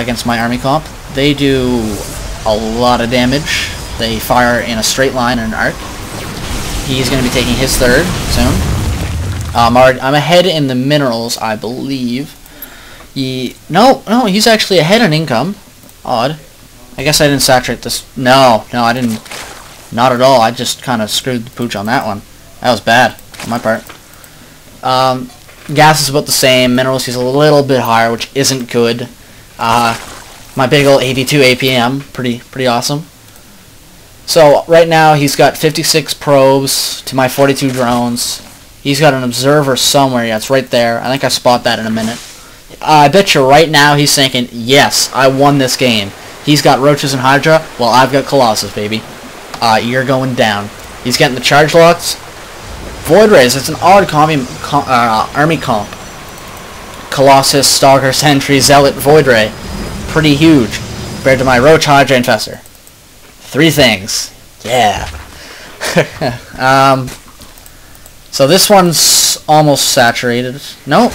against my army comp. They do a lot of damage. They fire in a straight line and an arc. He's going to be taking his third soon. I'm ahead in the minerals, I believe. No, he's actually ahead in income. Odd. I guess I didn't saturate this. No, I didn't. Not at all. I just kind of screwed the pooch on that one. That was bad on my part. Gas is about the same. Minerals he's a little bit higher, which isn't good. My big old 82 APM, pretty awesome. So right now he's got 56 probes to my 42 drones. He's got an observer somewhere. Yeah, it's right there. I think I spot that in a minute. I bet you right now he's thinking, yes, I won this game. He's got roaches and hydra, while I've got colossus, baby. You're going down. He's getting the charge locks. Void Rays, it's an odd army comp. Colossus, Stalker, Sentry, Zealot, Void Ray. Pretty huge compared to my Roach, Hydra, Infestor. 3 things. Yeah. So this one's almost saturated. No,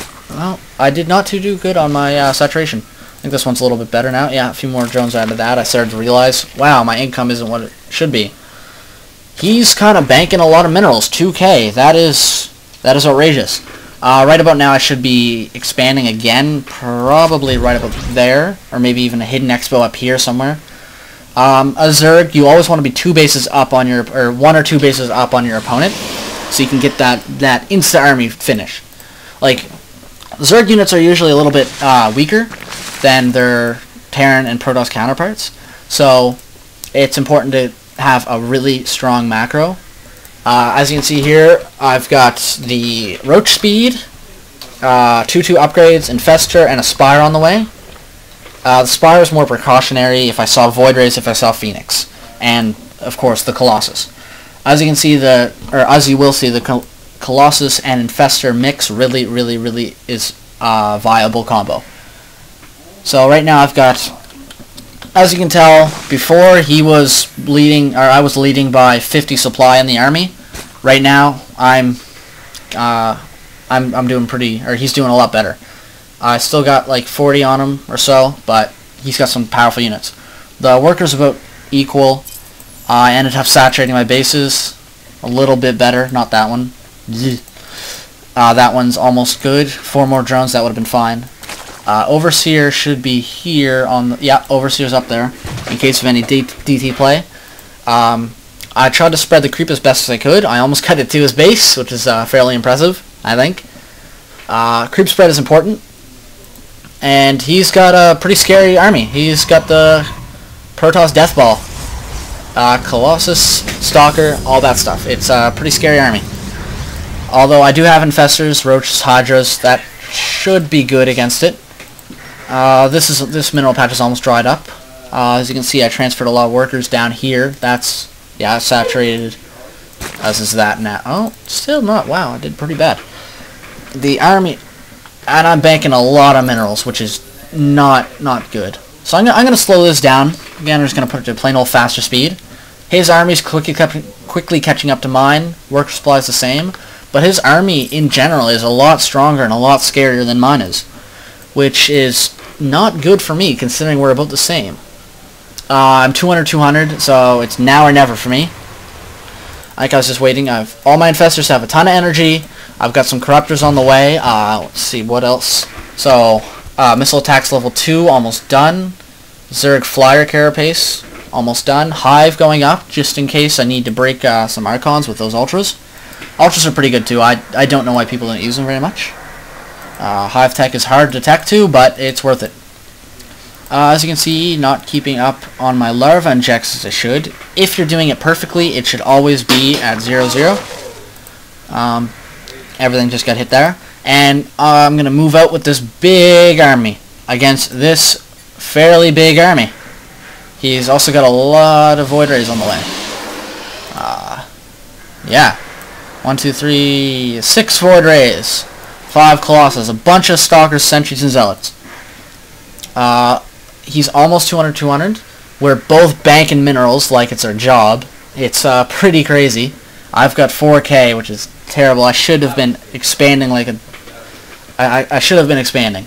I did not do good on my saturation. I think this one's a little bit better now. Yeah, a few more drones out of that. I started to realize, wow, my income isn't what it should be. He's kind of banking a lot of minerals. 2K. That is outrageous. Right about now, I should be expanding again, probably right about there, or maybe even a hidden expo up here somewhere. A Zerg, you always want to be 2 bases up on your, or 1 or 2 bases up on your opponent, so you can get that insta army finish. Like, Zerg units are usually a little bit weaker than their Terran and Protoss counterparts, so it's important to have a really strong macro. As you can see here, I've got the Roach Speed, 2/2 upgrades, Infestor, and a Spire on the way. The Spire is more precautionary if I saw Void Rays, if I saw Phoenix, and of course the Colossus. As you can see, as you will see, the Colossus and Infestor mix really is a viable combo. So right now I've got, as you can tell, before he was leading, or I was leading by 50 supply in the army. Right now I'm doing pretty, or he's doing a lot better. I still got like 40 on him or so, but he's got some powerful units. The workers about equal. I ended up saturating my bases a little bit better. Not that one. That one's almost good. 4 more drones, that would have been fine. Overseer should be here on the... Yeah, Overseer's up there, in case of any DT play. I tried to spread the creep as best as I could. I almost cut it to his base, which is fairly impressive, I think. Creep spread is important. And he's got a pretty scary army. He's got the Protoss Death Ball. Colossus, Stalker, all that stuff. It's a pretty scary army. Although I do have Infestors, Roaches, Hydras, that should be good against it. This mineral patch is almost dried up. As you can see, I transferred a lot of workers down here. That's, yeah, saturated, as is that now. Oh, still not. Wow, I did pretty bad. The army, and I'm banking a lot of minerals, which is not good. So I'm gonna slow this down. Again, I'm just gonna put it to plain old faster speed. His army's quickly catching up to mine. Worker supply is the same, but his army in general is a lot stronger and a lot scarier than mine is, which is not good for me considering we're about the same. I'm 200, so it's now or never for me. Like I was just waiting. All my Infestors have a ton of energy. I've got some Corruptors on the way. Let's see, what else? So, Missile Attacks level 2, almost done. Zerg Flyer Carapace, almost done. Hive going up, just in case I need to break some Archons with those Ultras. Ultras are pretty good too. I don't know why people don't use them very much. Hive Tech is hard to tech to, but it's worth it. As you can see, not keeping up on my larva injects as I should. If you're doing it perfectly, it should always be at 0/0. Everything just got hit there. And I'm going to move out with this big army against this fairly big army. He's also got a lot of Void Rays on the way. Yeah. 1, 2, 3, 6 Void Rays. 5 Colossus. A bunch of Stalkers, Sentries, and Zealots. He's almost 200. We're both banking minerals like it's our job. It's pretty crazy. I've got 4K, which is terrible. I should have been expanding like a... I should have been expanding.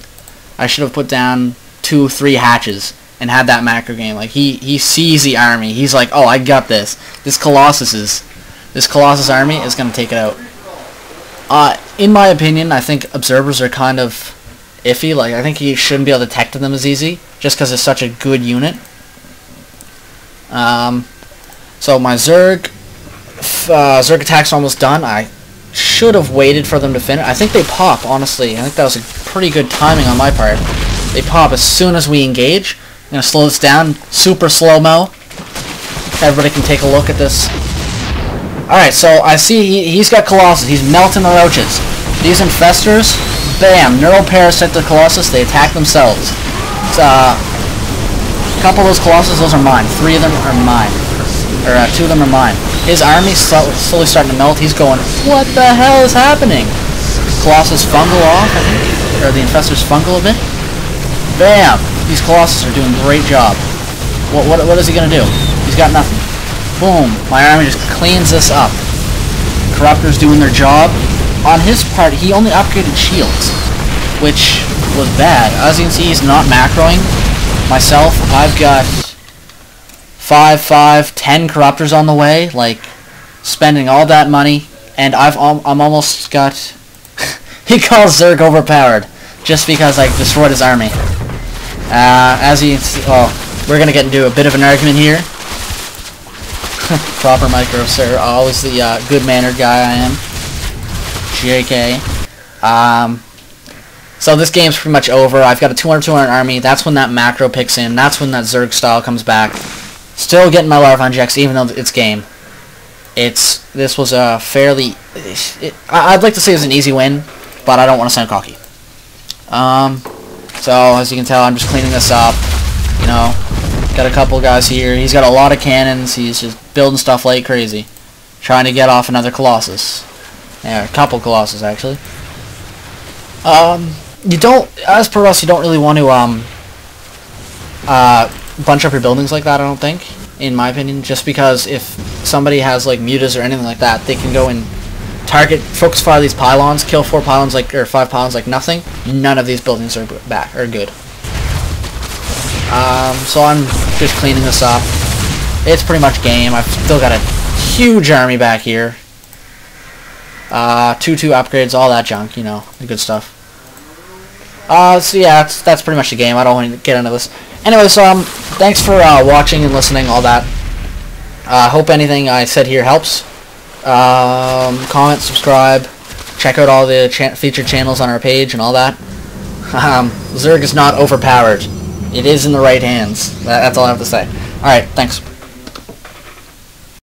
I should have put down 2, 3 hatches and had that macro game. Like he sees the army. He's like, oh, I got this. This Colossus army is gonna take it out. In my opinion, I think observers are kind of iffy. Like I think he shouldn't be able to detect them as easy, just because it's such a good unit. So my Zerg attack's almost done. I should have waited for them to finish. I think they pop, honestly. I think that was a pretty good timing on my part. They pop as soon as we engage. I'm going to slow this down. Super slow-mo. Everybody can take a look at this. Alright, so I see he's got Colossus. He's melting the roaches. These infestors, bam, neuroparasite the Colossus. They attack themselves. It's, a couple of those Colossus, those are mine. 3 of them are mine. Or 2 of them are mine. His army's slowly starting to melt. He's going, what the hell is happening? Colossus fungal off, I think. Or the infestors fungal a bit. Bam! These Colossus are doing a great job. What is he going to do? He's got nothing. Boom! My army just cleans this up. Corruptors doing their job. On his part, he only upgraded shields, which was bad. As you can see, he's not macroing. Myself, I've got 5, 10 Corruptors on the way, like, spending all that money, and I'm almost got... He calls Zerg overpowered, just because I destroyed his army. As you can see, we're gonna get into a bit of an argument here. Proper micro, sir. Always the good-mannered guy I am. JK. So this game's pretty much over. I've got a 200 army. That's when that macro picks in. That's when that Zerg style comes back. Still getting my larva injects, even though it's game. This was a fairly... I'd like to say it was an easy win, but I don't want to sound cocky. So, as you can tell, I'm just cleaning this up. You know, got a couple guys here. He's got a lot of cannons. He's just building stuff like crazy. Trying to get off another Colossus. Yeah, a couple Colossus, actually. You don't... As per us, you don't really want to, bunch up your buildings like that, I don't think, in my opinion, just because if somebody has like mutas or anything like that, they can go and focus fire these pylons, kill 4 pylons or 5 pylons like nothing. None of these buildings are good. So I'm just cleaning this up. It's pretty much game. I've still got a huge army back here. 2 upgrades, all that junk, you know, the good stuff. So yeah, that's pretty much the game. I don't want to get into this. Anyways, thanks for watching and listening, all that. Hope anything I said here helps. Comment, subscribe, check out all the featured channels on our page and all that. Zerg is not overpowered. It is in the right hands. That's all I have to say. Alright, thanks.